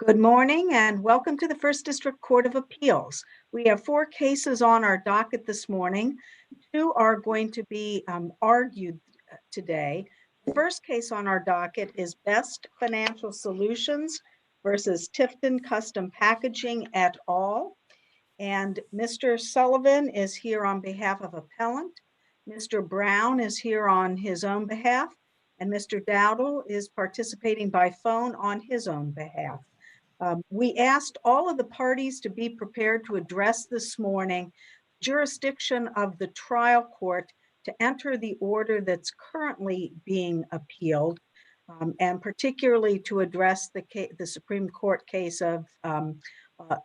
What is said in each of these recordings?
Good morning and welcome to the First District Court of Appeals. We have 4 cases on our docket this morning. 2 are going to be argued today. The first case on our docket is Best Financial Solutions versus Tifton Custom Packaging et al. And Mr. Sullivan is here on behalf of appellant. Mr. Brown is here on his own behalf, and Mr. Dowdle is participating by phone on his own behalf. We asked all of the parties to be prepared to address this morning jurisdiction of the trial court to enter the order that's currently being appealed, and particularly to address the Supreme Court case of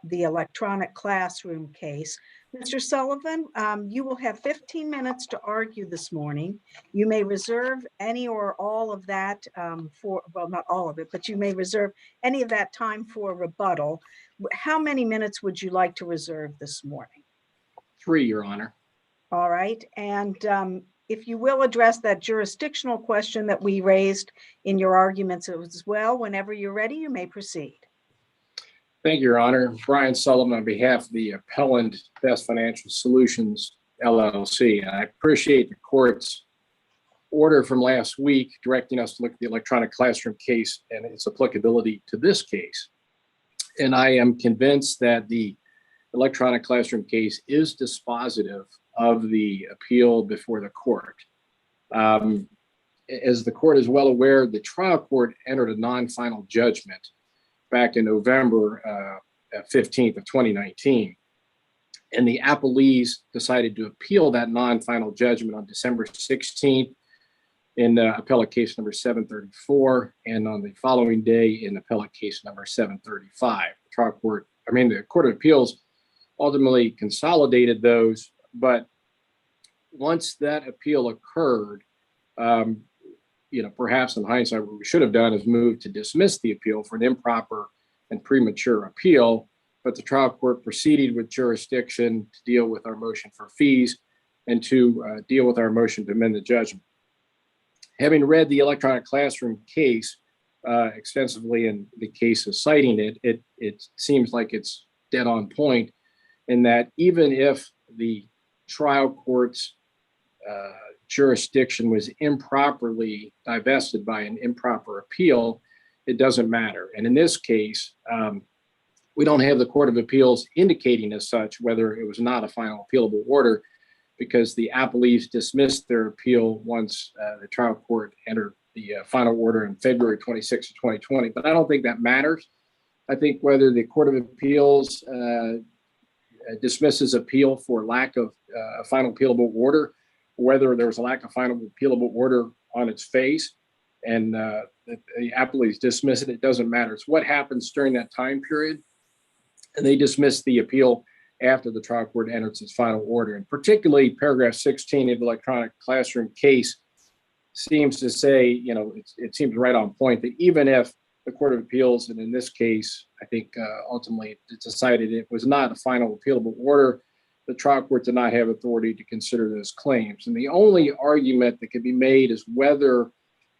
the electronic classroom case. Mr. Sullivan, you will have 15 minutes to argue this morning. You may reserve any or all of that well, not all of it, but you may reserve any of that time for rebuttal. How many minutes would you like to reserve this morning? 3, Your Honor. All right. And if you will address that jurisdictional question that we raised in your arguments as well, whenever you're ready, you may proceed. Thank you, Your Honor. Brian Sullivan on behalf of the appellant, Best Financial Solutions, LLC. I appreciate the court's order from last week directing us to look at the electronic classroom case and its applicability to this case. And I am convinced that the electronic classroom case is dispositive of the appeal before the court. As the court is well aware, the trial court entered a non-final judgment back in November 15th of 2019. And the appellees decided to appeal that non-final judgment on December 16th in appellate case number 734, and on the following day in appellate case number 735. The Court of Appeals ultimately consolidated those, but once that appeal occurred, perhaps in hindsight, what we should have done is move to dismiss the appeal for an improper and premature appeal, but the trial court proceeded with jurisdiction to deal with our motion for fees and to deal with our motion to amend the judgment. Having read the electronic classroom case extensively in the case of citing it, it seems like it's dead on point in that even if the trial court's jurisdiction was improperly divested by an improper appeal, it doesn't matter. And in this case, we don't have the Court of Appeals indicating as such whether it was not a final appealable order, because the appellees dismissed their appeal once the trial court entered the final order in February 26 of 2020. But I don't think that matters. I think whether the Court of Appeals dismisses appeal for lack of a final appealable order, whether there was a lack of final appealable order on its face and the appellees dismiss it, it doesn't matter. It's what happens during that time period. And they dismiss the appeal after the trial court enters its final order. And particularly paragraph 16 of the electronic classroom case seems to say, it seems right on point that even if the Court of Appeals, and in this case, I think ultimately decided it was not a final appealable order, the trial court did not have authority to consider those claims. And the only argument that could be made is whether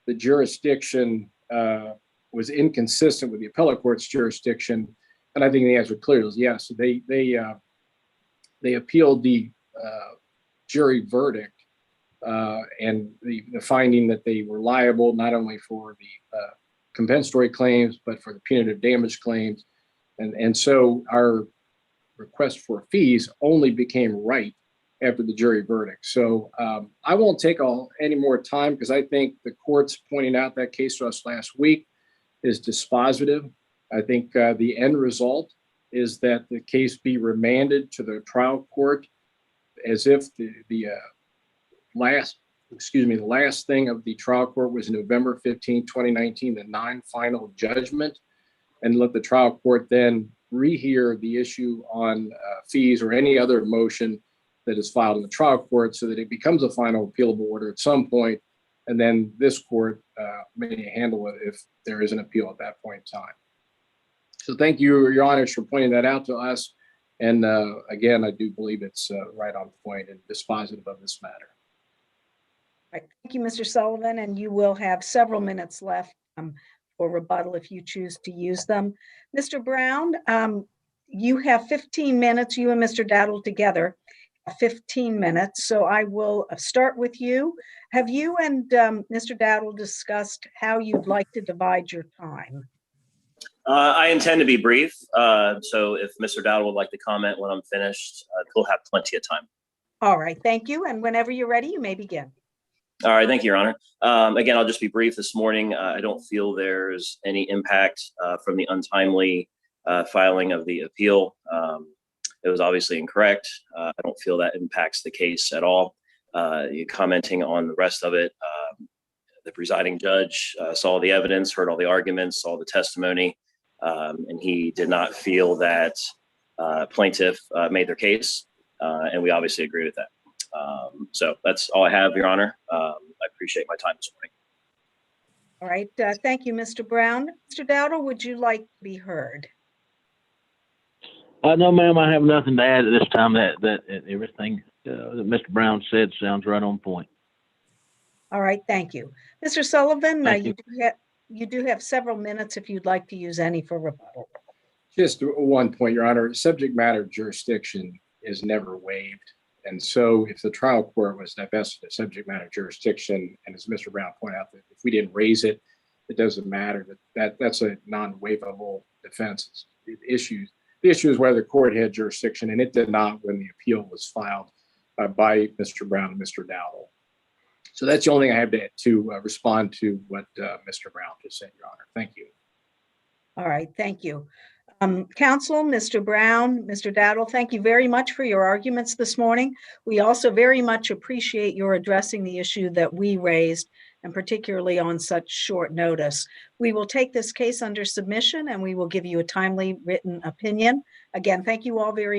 the jurisdiction was inconsistent with the appellate court's jurisdiction. And I think the answer clearly is yes. They appealed the jury verdict and the finding that they were liable not only for the compensatory claims, but for the punitive damage claims. And so our request for fees only became right after the jury verdict. So I won't take any more time because I think the court's pointing out that case to us last week is dispositive. I think the end result is that the case be remanded to the trial court as if the last thing of the trial court was November 15, 2019, the non-final judgment, and let the trial court then rehear the issue on fees or any other motion that is filed in the trial court so that it becomes a final appealable order at some point, and then this court may handle it if there is an appeal at that point in time. So thank you, Your Honors, for pointing that out to us. And again, I do believe it's right on point and dispositive of this matter. Right. Thank you, Mr. Sullivan, and you will have several minutes left for rebuttal if you choose to use them. Mr. Brown, you have 15 minutes, you and Mr. Dowdle together, 15 minutes. So I will start with you. Have you and Mr. Dowdle discussed how you'd like to divide your time? I intend to be brief. So if Mr. Dowdle would like to comment when I'm finished, he'll have plenty of time. All right, thank you. And whenever you're ready, you may begin. All right, thank you, Your Honor. Again, I'll just be brief this morning. I don't feel there's any impact from the untimely filing of the appeal. It was obviously incorrect. I don't feel that impacts the case at all. Commenting on the rest of it, the presiding judge saw the evidence, heard all the arguments, saw the testimony, and he did not feel that plaintiff made their case, and we obviously agree with that. So that's all I have, Your Honor. I appreciate my time this morning. All right, thank you, Mr. Brown. Mr. Dowdle, would you like to be heard? No, ma'am, I have nothing to add at this time. That everything that Mr. Brown said sounds right on point. All right, thank you. Mr. Sullivan, Thank you do have several minutes if you'd like to use any for rebuttal. Just one point, Your Honor. Subject matter jurisdiction is never waived. And so if the trial court was divested of subject matter jurisdiction, and as Mr. Brown pointed out, that if we didn't raise it, it doesn't matter. That's a non-waivable defense. The issue is whether the court had jurisdiction, and it did not when the appeal was filed by Mr. Brown and Mr. Dowdle. So that's the only thing I have to respond to what Mr. Brown just said, Your Honor. Thank you. All right, thank you. Counsel, Mr. Brown, Mr. Dowdle, thank you very much for your arguments this morning. We also very much appreciate your addressing the issue that we raised, and particularly on such short notice. We will take this case under submission and we will give you a timely written opinion. Again, thank you all very